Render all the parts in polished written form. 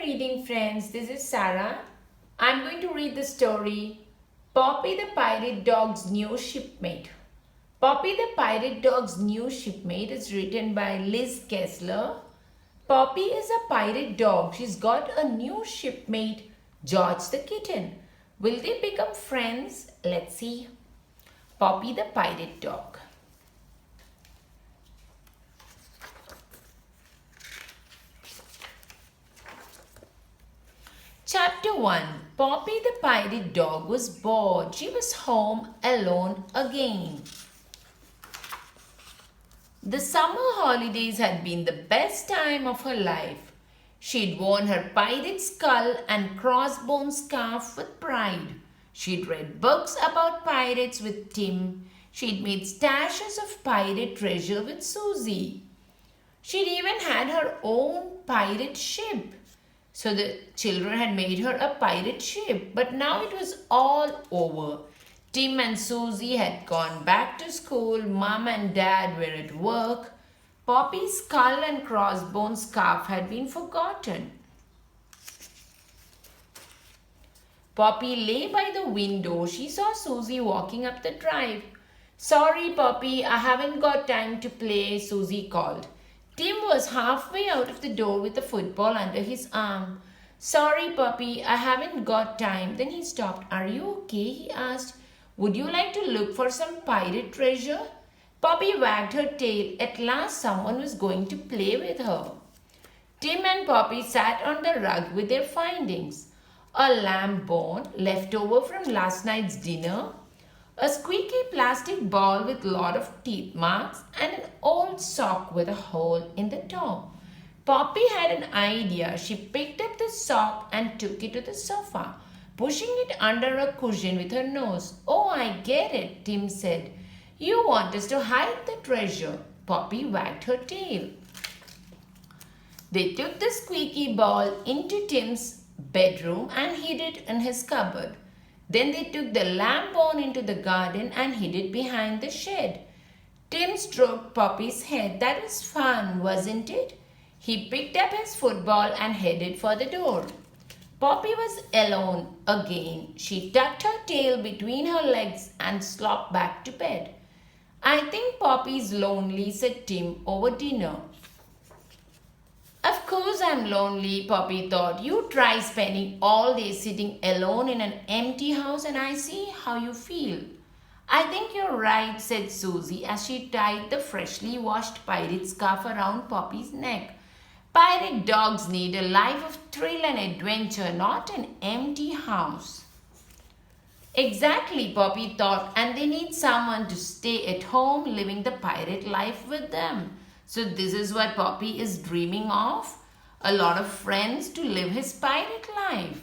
reading friends. This is Sarah. I'm going to read the story Poppy the Pirate Dog's New Shipmate. Poppy the Pirate Dog's New Shipmate is written by Liz Kessler. Poppy is a pirate dog. She's got a new shipmate, George the Kitten. Will they become friends? Let's see. Poppy the Pirate Dog. Chapter 1. Poppy the Pirate Dog was bored. She was home alone again. The summer holidays had been the best time of her life. She'd worn her pirate skull and crossbone scarf with pride. She'd read books about pirates with Tim. She'd made stashes of pirate treasure with Susie. She'd even had her own pirate ship. So the children had made her a pirate ship, but now it was all over. Tim and Susie had gone back to school. Mom and Dad were at work. Poppy's skull and crossbone scarf had been forgotten. Poppy lay by the window. She saw Susie walking up the drive. "Sorry, Poppy, I haven't got time to play," Susie called. Tim was halfway out of the door with a football under his arm. "Sorry, Poppy, I haven't got time." Then he stopped. "Are you okay?" he asked. "Would you like to look for some pirate treasure?" Poppy wagged her tail. At last someone was going to play with her. Tim and Poppy sat on the rug with their findings. A lamb bone left over from last night's dinner, a squeaky plastic ball with a lot of teeth marks, and an old sock with a hole in the top. Poppy had an idea. She picked up the sock and took it to the sofa, pushing it under a cushion with her nose. "Oh, I get it," Tim said. "You want us to hide the treasure." Poppy wagged her tail. They took the squeaky ball into Tim's bedroom and hid it in his cupboard. Then they took the lamb bone into the garden and hid it behind the shed. Tim stroked Poppy's head. "That was fun, wasn't it?" He picked up his football and headed for the door. Poppy was alone again. She tucked her tail between her legs and slopped back to bed. "I think Poppy's lonely," said Tim over dinner. "Of course I'm lonely," Poppy thought. "You try spending all day sitting alone in an empty house and I see how you feel." "I think you're right," said Susie as she tied the freshly washed pirate scarf around Poppy's neck. "Pirate dogs need a life of thrill and adventure, not an empty house." "Exactly," Poppy thought, "and they need someone to stay at home living the pirate life with them. So this is what Poppy is dreaming of, a lot of friends to live his pirate life.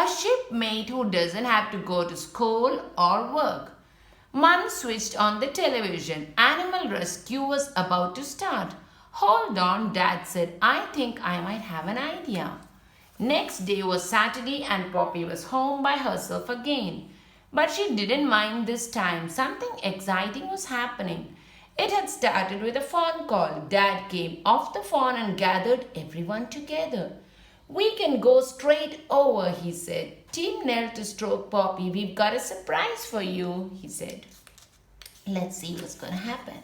A shipmate who doesn't have to go to school or work." Mom switched on the television. Animal Rescue was about to start. "Hold on," Dad said. "I think I might have an idea." Next day was Saturday and Poppy was home by herself again. But she didn't mind this time. Something exciting was happening. It had started with a phone call. Dad came off the phone and gathered everyone together. "We can go straight over," he said. Tim knelt to stroke Poppy. "We've got a surprise for you," he said. "Let's see what's going to happen."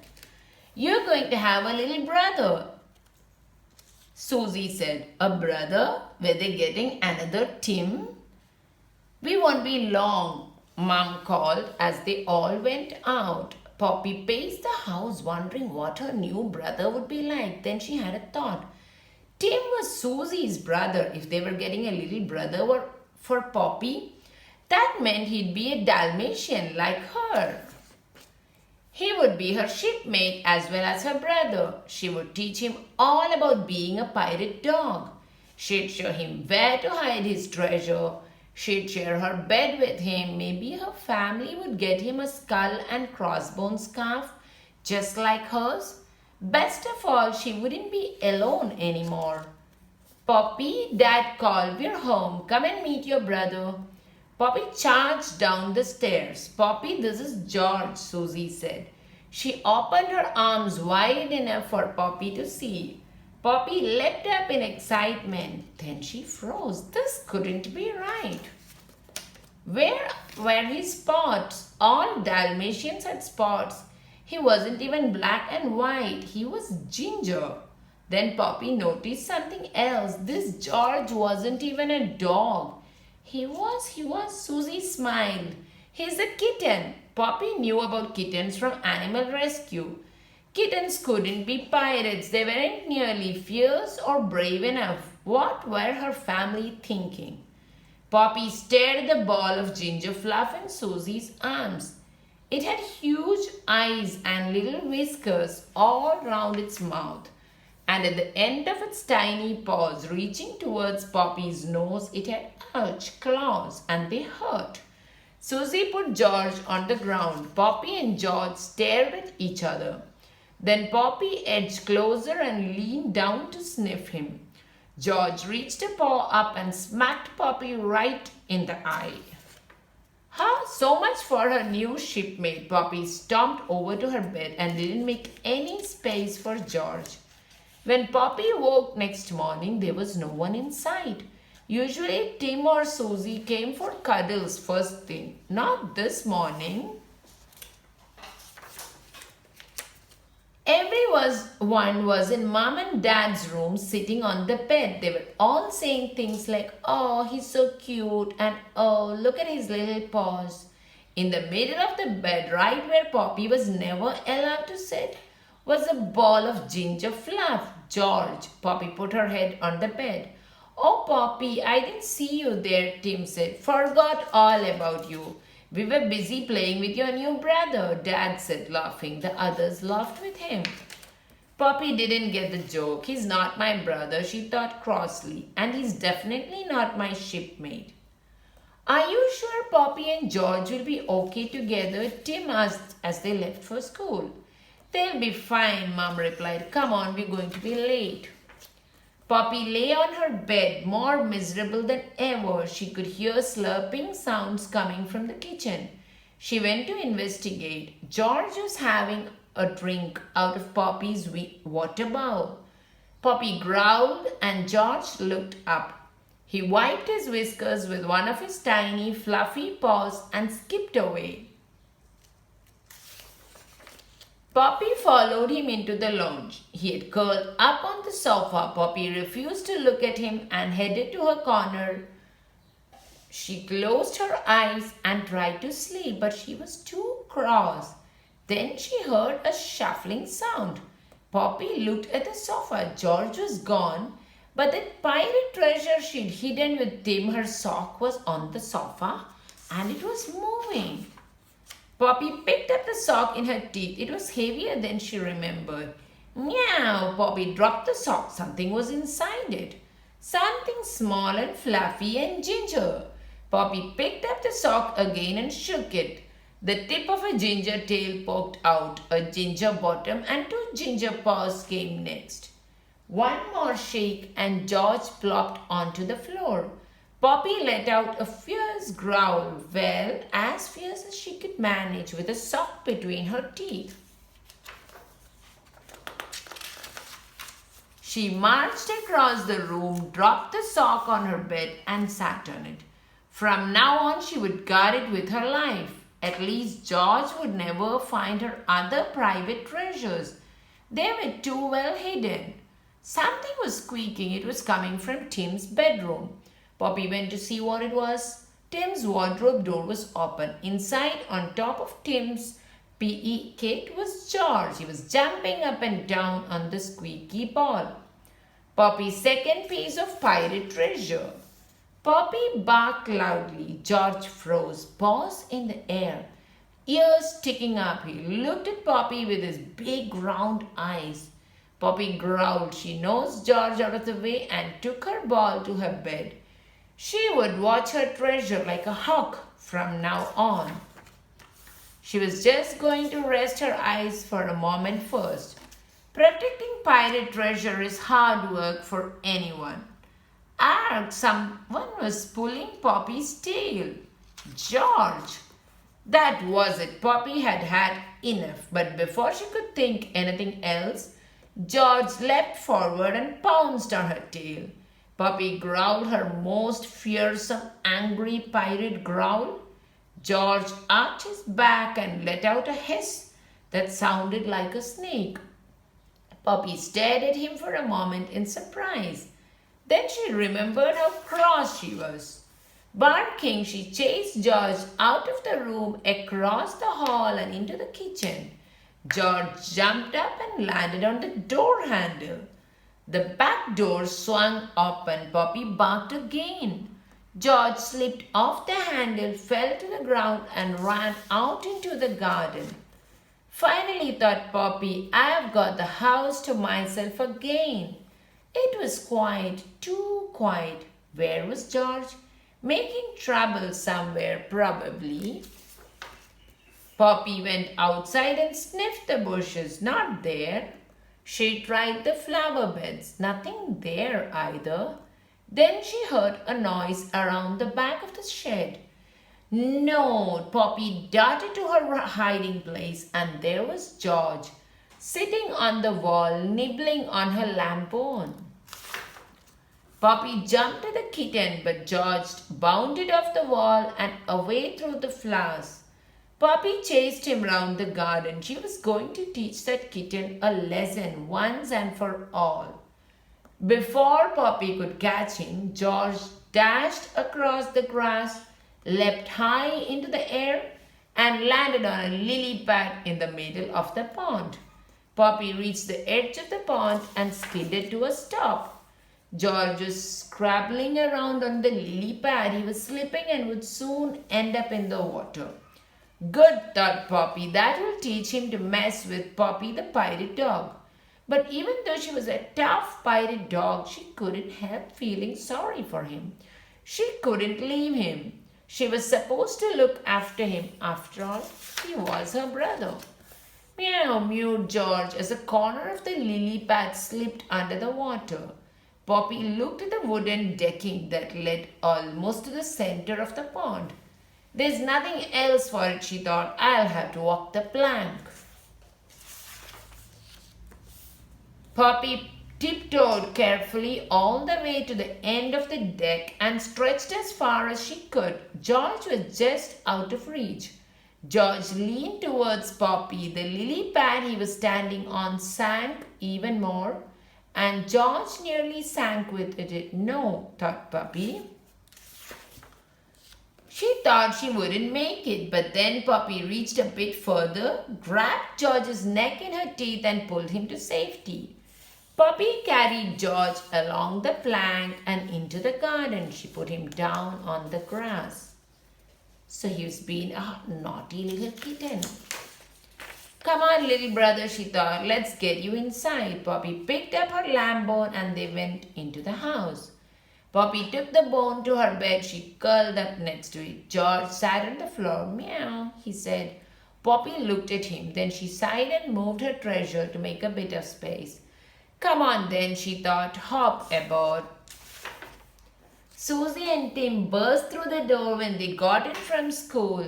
"You're going to have a little brother," Susie said. "A brother? Were they getting another Tim?" "We won't be long," Mom called as they all went out. Poppy paced the house wondering what her new brother would be like. Then she had a thought. Tim was Susie's brother. If they were getting a little brother for Poppy, that meant he'd be a Dalmatian like her. He would be her shipmate as well as her brother. She would teach him all about being a pirate dog. She'd show him where to hide his treasure. She'd share her bed with him. Maybe her family would get him a skull and crossbone scarf just like hers. Best of all, she wouldn't be alone anymore. "Poppy," Dad called, "we're home. Come and meet your brother." Poppy charged down the stairs. "Poppy, this is George," Susie said. She opened her arms wide enough for Poppy to see. Poppy leapt up in excitement. Then she froze. This couldn't be right. Where were his spots? All Dalmatians had spots. He wasn't even black and white. He was ginger. Then Poppy noticed something else. This George wasn't even a dog. He was. Susie smiled. He's a kitten. Poppy knew about kittens from animal rescue. Kittens couldn't be pirates. They weren't nearly fierce or brave enough. What were her family thinking? Poppy stared at the ball of ginger fluff in Susie's arms. It had huge eyes and little whiskers all round its mouth. And at the end of its tiny paws reaching towards Poppy's nose, it had arched claws, and they hurt. Susie put George on the ground. Poppy and George stared at each other. Then Poppy edged closer and leaned down to sniff him. George reached a paw up and smacked Poppy right in the eye. So much for her new shipmate. Poppy stomped over to her bed and didn't make any space for George. When Poppy woke next morning, there was no one in sight. Usually Tim or Susie came for cuddles first thing. Not this morning. Everyone was in Mom and Dad's room sitting on the bed. They were all saying things like, "Oh, he's so cute," and "Oh, look at his little paws." In the middle of the bed, right where Poppy was never allowed to sit, was a ball of ginger fluff. George. Poppy put her head on the bed. "Oh, Poppy, I didn't see you there," Tim said. "Forgot all about you. We were busy playing with your new brother," Dad said, laughing. The others laughed with him. Poppy didn't get the joke. "He's not my brother," she thought crossly, "and he's definitely not my shipmate." "Are you sure Poppy and George will be okay together?" Tim asked as they left for school. "They'll be fine," Mom replied. "Come on, we're going to be late." Poppy lay on her bed, more miserable than ever. She could hear slurping sounds coming from the kitchen. She went to investigate. George was having a drink out of Poppy's water bowl. Poppy growled and George looked up. He wiped his whiskers with one of his tiny, fluffy paws and skipped away. Poppy followed him into the lounge. He had curled up on the sofa. Poppy refused to look at him and headed to her corner. She closed her eyes and tried to sleep, but she was too cross. Then she heard a shuffling sound. Poppy looked at the sofa. George was gone, but that pirate treasure she'd hidden with Tim, her sock, was on the sofa and it was moving. Poppy picked up the sock in her teeth. It was heavier than she remembered. Meow! Poppy dropped the sock. Something was inside it. Something small and fluffy and ginger. Poppy picked up the sock again and shook it. The tip of a ginger tail poked out. A ginger bottom and two ginger paws came next. One more shake and George plopped onto the floor. Poppy let out a fierce growl, well, as fierce as she could manage with a sock between her teeth. She marched across the room, dropped the sock on her bed and sat on it. From now on, she would guard it with her life. At least George would never find her other private treasures. They were too well hidden. Something was squeaking. It was coming from Tim's bedroom. Poppy went to see what it was. Tim's wardrobe door was open. Inside, on top of Tim's PE kit, was George. He was jumping up and down on the squeaky ball. Poppy's second piece of pirate treasure. Poppy barked loudly. George froze, paws in the air, ears sticking up. He looked at Poppy with his big round eyes. Poppy growled. She nosed George out of the way and took her ball to her bed. She would watch her treasure like a hawk from now on. She was just going to rest her eyes for a moment first. Protecting pirate treasure is hard work for anyone. Arg! Someone was pulling Poppy's tail. George! That was it. Poppy had had enough. But before she could think anything else, George leapt forward and pounced on her tail. Puppy growled her most fearsome, angry pirate growl. George arched his back and let out a hiss that sounded like a snake. Puppy stared at him for a moment in surprise. Then she remembered how cross she was. Barking, she chased George out of the room, across the hall and into the kitchen. George jumped up and landed on the door handle. The back door swung open. Puppy barked again. George slipped off the handle, fell to the ground and ran out into the garden. Finally, thought Poppy, I've got the house to myself again. It was quiet, too quiet. Where was George? Making trouble somewhere, probably. Poppy went outside and sniffed the bushes. Not there. She tried the flower beds. Nothing there either. Then she heard a noise around the back of the shed. No, Poppy darted to her hiding place, and there was George, sitting on the wall, nibbling on her lamp-bone. Poppy jumped at the kitten, but George bounded off the wall and away through the flowers. Poppy chased him round the garden. She was going to teach that kitten a lesson once and for all. Before Poppy could catch him, George dashed across the grass, leapt high into the air, and landed on a lily pad in the middle of the pond. Poppy reached the edge of the pond and skidded to a stop. George was scrabbling around on the lily pad. He was slipping and would soon end up in the water. Good, thought Poppy. That will teach him to mess with Poppy the pirate dog. But even though she was a tough pirate dog, she couldn't help feeling sorry for him. She couldn't leave him. She was supposed to look after him. After all, he was her brother. Meow, mewed George as a corner of the lily pad slipped under the water. Poppy looked at the wooden decking that led almost to the center of the pond. There's nothing else for it, she thought. I'll have to walk the plank. Poppy tiptoed carefully all the way to the end of the deck and stretched as far as she could. George was just out of reach. George leaned towards Poppy. The lily pad he was standing on sank even more, and George nearly sank with it. No, thought Poppy. She thought she wouldn't make it, but then Poppy reached a bit further, grabbed George's neck in her teeth and pulled him to safety. Poppy carried George along the plank and into the garden. She put him down on the grass. So he's been a naughty little kitten. Come on, little brother, she thought. Let's get you inside. Poppy picked up her lamb bone and they went into the house. Poppy took the bone to her bed. She curled up next to it. George sat on the floor. Meow, he said. Poppy looked at him. Then she sighed and moved her treasure to make a bit of space. Come on then, she thought. Hop aboard. Susie and Tim burst through the door when they got in from school.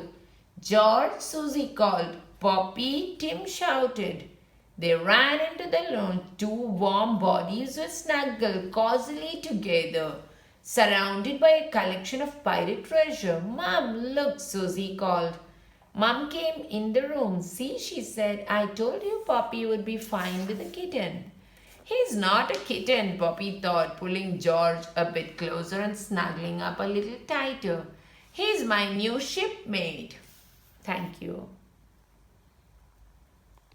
George, Susie called. Poppy, Tim shouted. They ran into the lawn. Two warm bodies were snuggled cozily together, surrounded by a collection of pirate treasure. Mom, look, Susie called. Mom came in the room. See, she said, I told you Poppy would be fine with the kitten. He's not a kitten, Poppy thought, pulling George a bit closer and snuggling up a little tighter. He's my new shipmate. Thank you.